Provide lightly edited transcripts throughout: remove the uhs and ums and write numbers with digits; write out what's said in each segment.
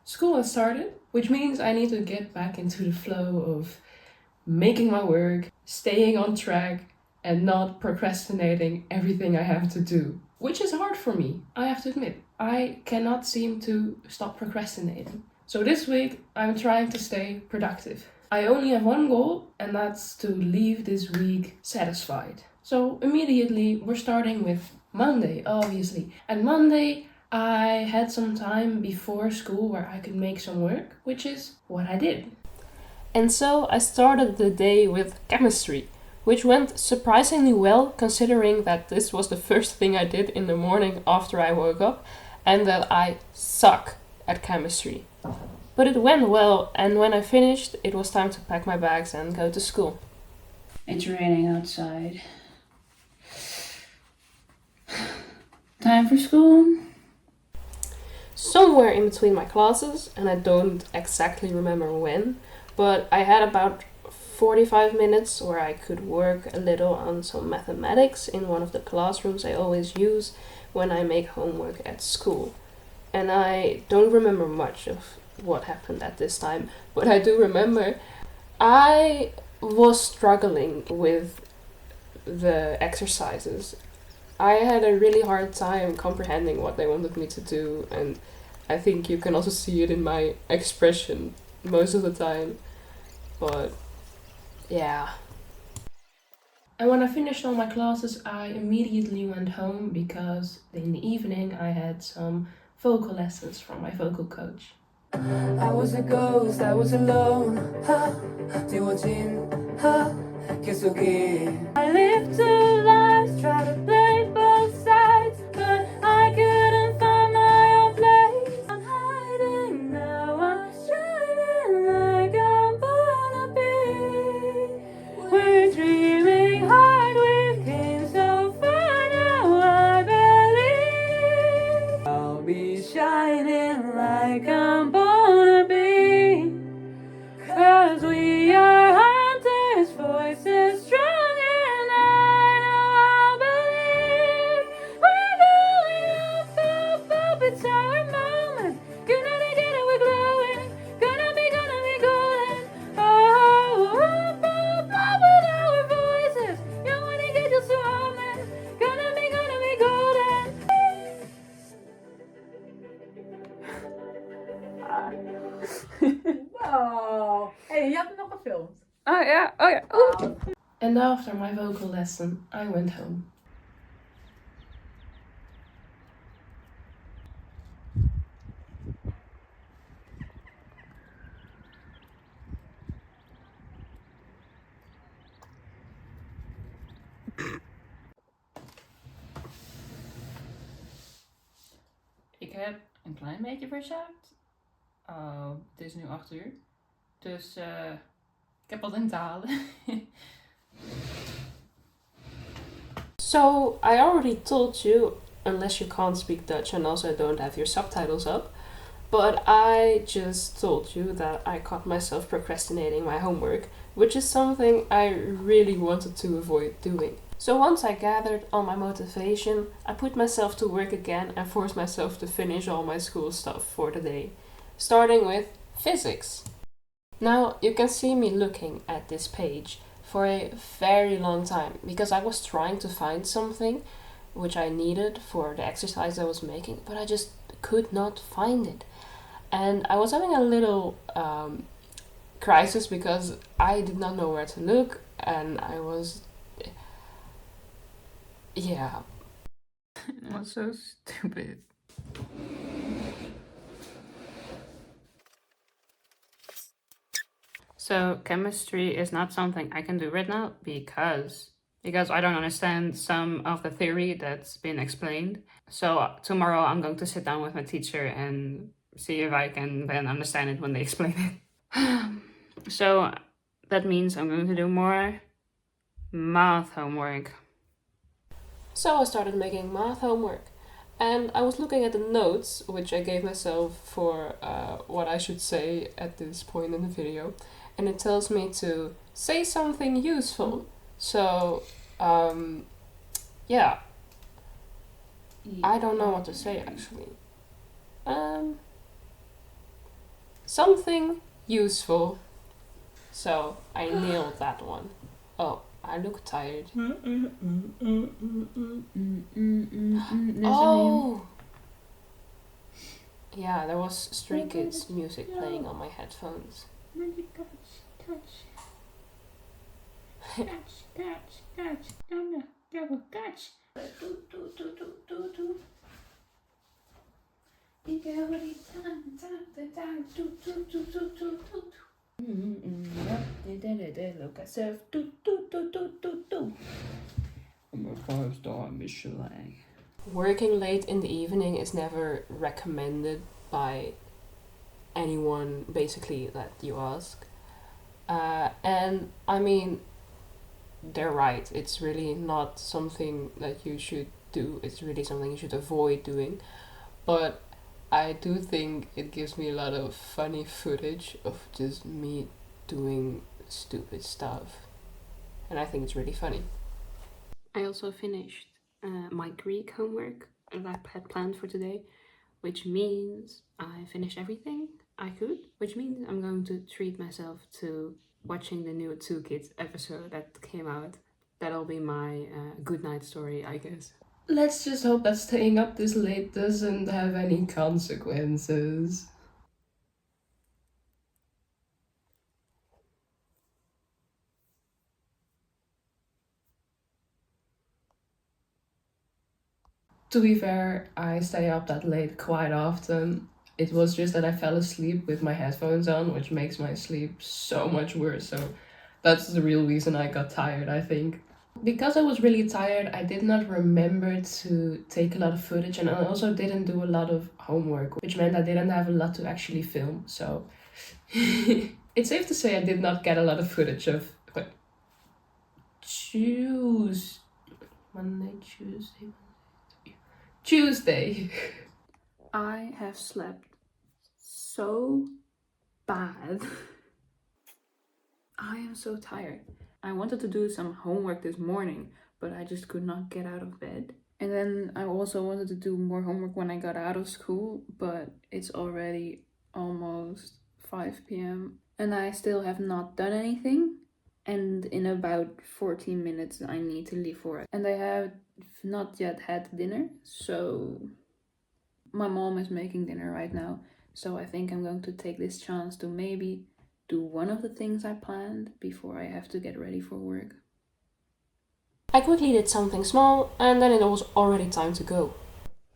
School has started, which means I need to get back into the flow of making my work, staying on track, and not procrastinating everything I have to do. Which is hard for me, I have to admit. I cannot seem to stop procrastinating. So this week, I'm trying to stay productive. I only have one goal, and that's to leave this week satisfied. So immediately, we're starting with Monday, obviously. And Monday, I had some time before school where I could make some work, which is what I did. And so I started the day with chemistry, which went surprisingly well considering that this was the first thing I did in the morning after I woke up and that I suck at chemistry. But it went well, and when I finished, it was time to pack my bags and go to school. It's raining outside. Time for school? Somewhere in between my classes, and I don't exactly remember when, but I had about 45 minutes where I could work a little on some mathematics in one of the classrooms I always use when I make homework at school. And I don't remember much of what happened at this time, but I do remember I was struggling with the exercises. I had a really hard time comprehending what they wanted me to do, and I think you can also see it in my expression most of the time. But yeah. And when I finished all my classes, I immediately went home because in the evening I had some vocal lessons from my vocal coach. I was a ghost, I was alone. Ha, 对我近，哈，계속해. I lived two lives, try to play both sides, but I couldn't find my own place. I'm hiding now, I'm shining like I'm gonna be. We're dreaming hard, we came so far now, I believe. I'll be shining like I'm gonna be. Cause we are hunters, voices strong, and I know I'll believe. We're going up, it's our moment. Gonna be good and we're glowing. Gonna be golden. Oh, up with our voices. You wanna get you swimming. Gonna be golden. Oh, hey, je had het nog gefilmd. Oh ja. And after my vocal lesson, I went home. Ik heb een klein beetje verzuipt. Oh, het is nu 8 uur. Dus ik heb wat in te halen. So, I already told you, unless you can't speak Dutch and also don't have your subtitles up, but I just told you that I caught myself procrastinating my homework, which is something I really wanted to avoid doing. So once I gathered all my motivation, I put myself to work again and forced myself to finish all my school stuff for the day, starting with physics. Now you can see me looking at this page for a very long time because I was trying to find something which I needed for the exercise I was making, but I just could not find it. And I was having a little crisis because I did not know where to look, and I was, yeah. That's so stupid. So chemistry is not something I can do right now because I don't understand some of the theory that's been explained. So tomorrow I'm going to sit down with my teacher and see if I can then understand it when they explain it. So that means I'm going to do more math homework. So I started making math homework, and I was looking at the notes which I gave myself for what I should say at this point in the video, and it tells me to say something useful. So, yeah, I don't know what to say actually. something useful. So I nailed that one. Oh, I look tired. Oh! Yeah, there was Stray Kids music playing on my headphones. Look at yourself. I'm a 5-star Michelin. Working late in the evening is never recommended by anyone, basically, that you ask. And I mean, they're right. It's really not something that you should do. It's really something you should avoid doing. But I do think it gives me a lot of funny footage of just me doing stupid stuff. And I think it's really funny. I also finished my Greek homework that I had planned for today, which means I finished everything I could, which means I'm going to treat myself to watching the new Two Kids episode that came out. That'll be my good night story, I guess. Let's just hope that staying up this late doesn't have any consequences. To be fair, I stay up that late quite often. It was just that I fell asleep with my headphones on, which makes my sleep so much worse. So that's the real reason I got tired, I think. Because I was really tired, I did not remember to take a lot of footage, and I also didn't do a lot of homework, which meant I didn't have a lot to actually film. So it's safe to say I did not get a lot of footage of Tuesday. I have slept so bad. I am so tired. I wanted to do some homework this morning, but I just could not get out of bed. And then I also wanted to do more homework when I got out of school, but it's already almost 5 p.m. and I still have not done anything. And in about 14 minutes I need to leave for it. And I have not yet had dinner, so my mom is making dinner right now. So I think I'm going to take this chance to maybe do one of the things I planned before I have to get ready for work. I quickly did something small, and then it was already time to go.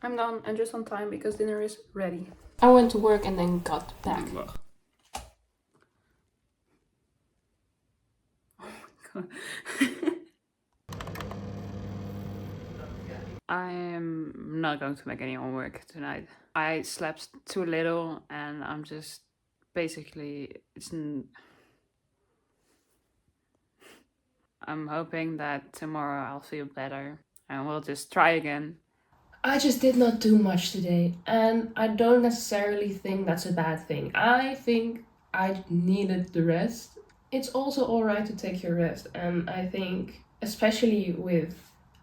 I'm done and just on time because dinner is ready. I went to work and then got back. I am not going to make any homework tonight. I slept too little and I'm just basically I'm hoping that tomorrow I'll feel better and we'll just try again. I just did not do much today, and I don't necessarily think that's a bad thing. I think I needed the rest. It's also alright to take your rest, and I think, especially with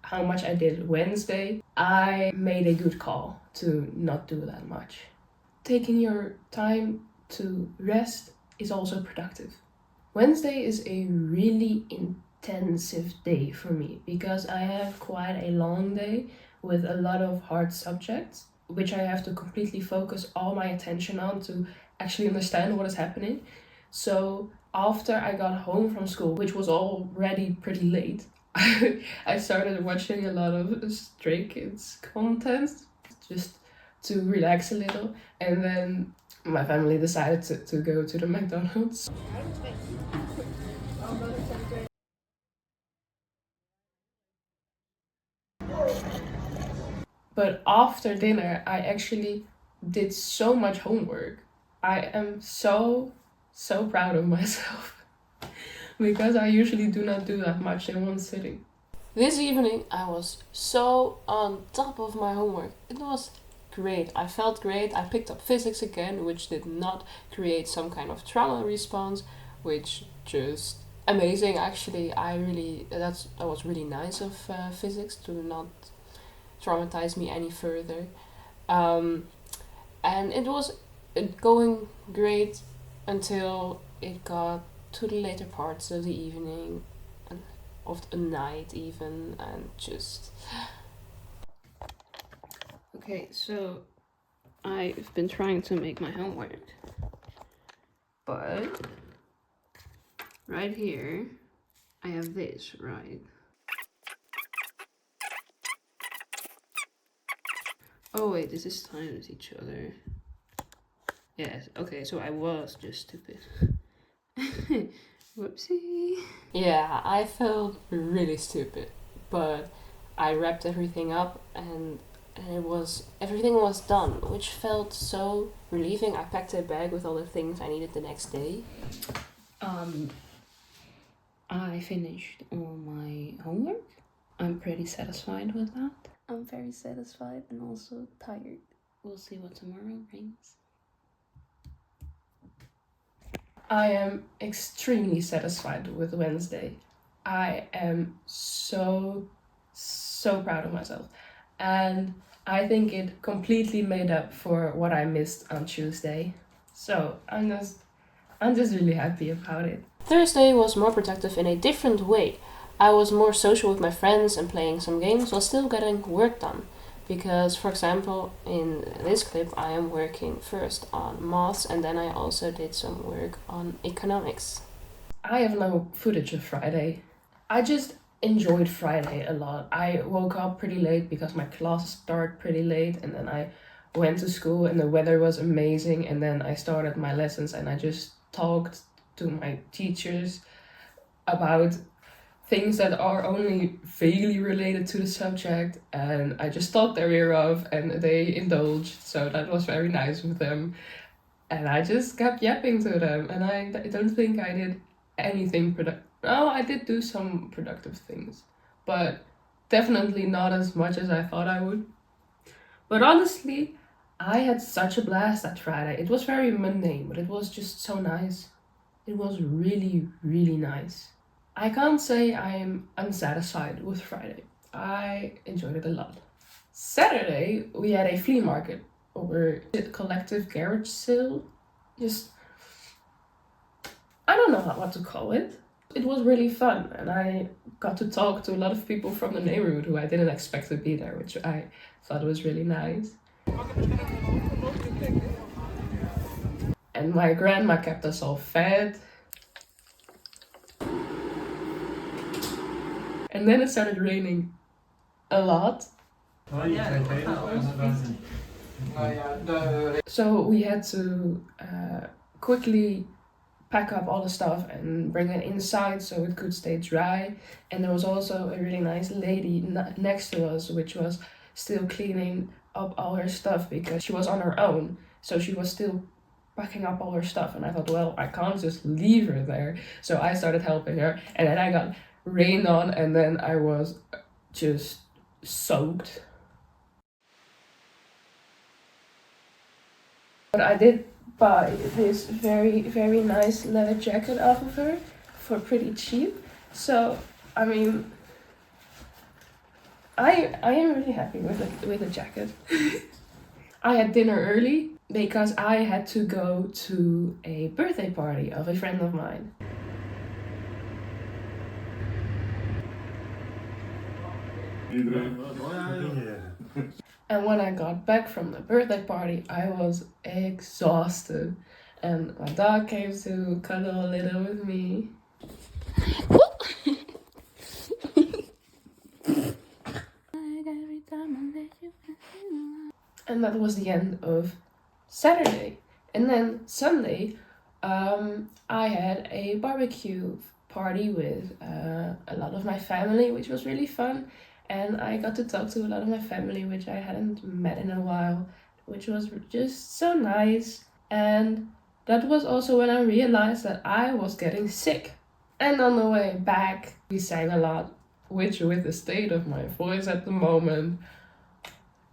how much I did Wednesday, I made a good call to not do that much. Taking your time to rest is also productive. Wednesday is a really intensive day for me because I have quite a long day with a lot of hard subjects, which I have to completely focus all my attention on to actually understand what is happening. So after I got home from school, which was already pretty late, I started watching a lot of Stray Kids content just to relax a little, and then my family decided to go to the McDonald's. But after dinner, I actually did so much homework. I am so proud of myself because I usually do not do that much in one sitting. This evening I was so on top of my homework. It was great. I felt great. I picked up physics again, which did not create some kind of trauma response, which just amazing actually. That was really nice of physics to not traumatize me any further. And it was it going great until it got to the later parts of the evening and of the night even, and just... Okay, so I've been trying to make my homework, but right here I have this, right? Oh wait, this is times each other. Yes, okay, so I was just stupid. Whoopsie. Yeah, I felt really stupid, but I wrapped everything up and everything was done, which felt so relieving. I packed a bag with all the things I needed the next day. I finished all my homework. I'm pretty satisfied with that. I'm very satisfied and also tired. We'll see what tomorrow brings. I am extremely satisfied with Wednesday. I am so proud of myself. And I think it completely made up for what I missed on Tuesday. So I'm just really happy about it. Thursday was more productive in a different way. I was more social with my friends and playing some games while still getting work done. Because, for example, in this clip I am working first on maths and then I also did some work on economics. I have no footage of Friday. I just enjoyed Friday a lot. I woke up pretty late because my classes start pretty late, and then I went to school and the weather was amazing, and then I started my lessons and I just talked to my teachers about things that are only vaguely related to the subject, and I just talked their ear off and they indulged, so that was very nice of them. And I just kept yapping to them, and I don't think I did anything productive. Oh, I did do some productive things, but definitely not as much as I thought I would. But honestly, I had such a blast that Friday. It was very mundane, but it was just so nice. It was really, really nice. I can't say I am unsatisfied with Friday. I enjoyed it a lot. Saturday, we had a flea market, or a collective garage sale. I don't know what to call it. It was really fun, and I got to talk to a lot of people from the neighborhood who I didn't expect to be there, which I thought was really nice. And my grandma kept us all fed. And then it started raining a lot. So we had to quickly pack up all the stuff and bring it inside so it could stay dry. And there was also a really nice lady next to us, which was still cleaning up all her stuff because she was on her own. So she was still packing up all her stuff, and I thought, well, I can't just leave her there. So I started helping her, and then I got rained on, and then I was just soaked. But I did buy this very, very nice leather jacket off of her for pretty cheap. So, I mean, I am really happy with the jacket. I had dinner early because I had to go to a birthday party of a friend of mine. And when I got back from the birthday party, I was exhausted. And my dog came to cuddle a little with me. And that was the end of Saturday. And then Sunday, I had a barbecue party with a lot of my family, which was really fun. And I got to talk to a lot of my family, which I hadn't met in a while, which was just so nice. And that was also when I realized that I was getting sick. And on the way back, we sang a lot, which with the state of my voice at the moment,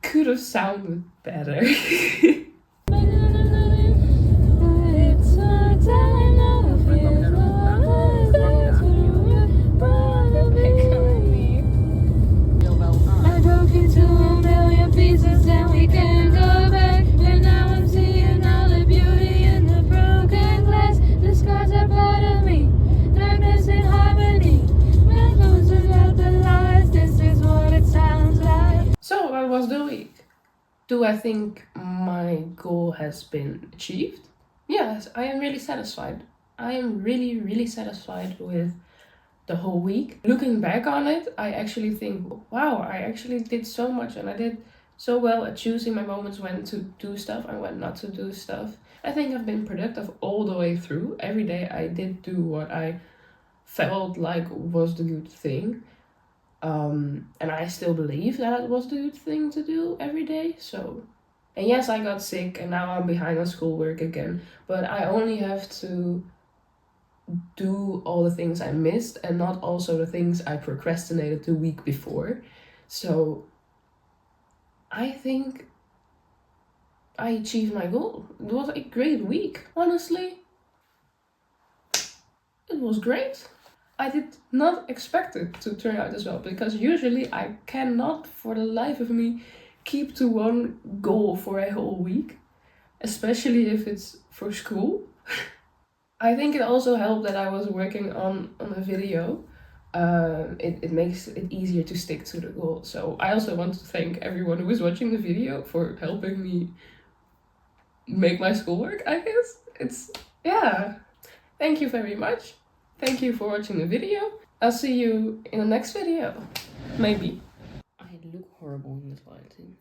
could have sounded better. Pieces and we can go back, and now I'm seeing all the beauty. do I think my goal has been achieved? Yes, I am really satisfied. I am really, really satisfied with the whole week. Looking back on it, I actually think, wow, I actually did so much and I did so well at choosing my moments when to do stuff and when not to do stuff. I think I've been productive all the way through. Every day I did do what I felt like was the good thing. And I still believe that it was the good thing to do every day. So, and yes, I got sick and now I'm behind on schoolwork again. But I only have to do all the things I missed and not also the things I procrastinated the week before. So I think I achieved my goal. It was a great week. Honestly, it was great. I did not expect it to turn out as well, because usually I cannot for the life of me keep to one goal for a whole week, especially if it's for school. I think it also helped that I was working on a video. It makes it easier to stick to the goal. So I also want to thank everyone who is watching the video for helping me make my schoolwork, I guess. Yeah. Thank you very much. Thank you for watching the video. I'll see you in the next video. Maybe. I look horrible in this lighting.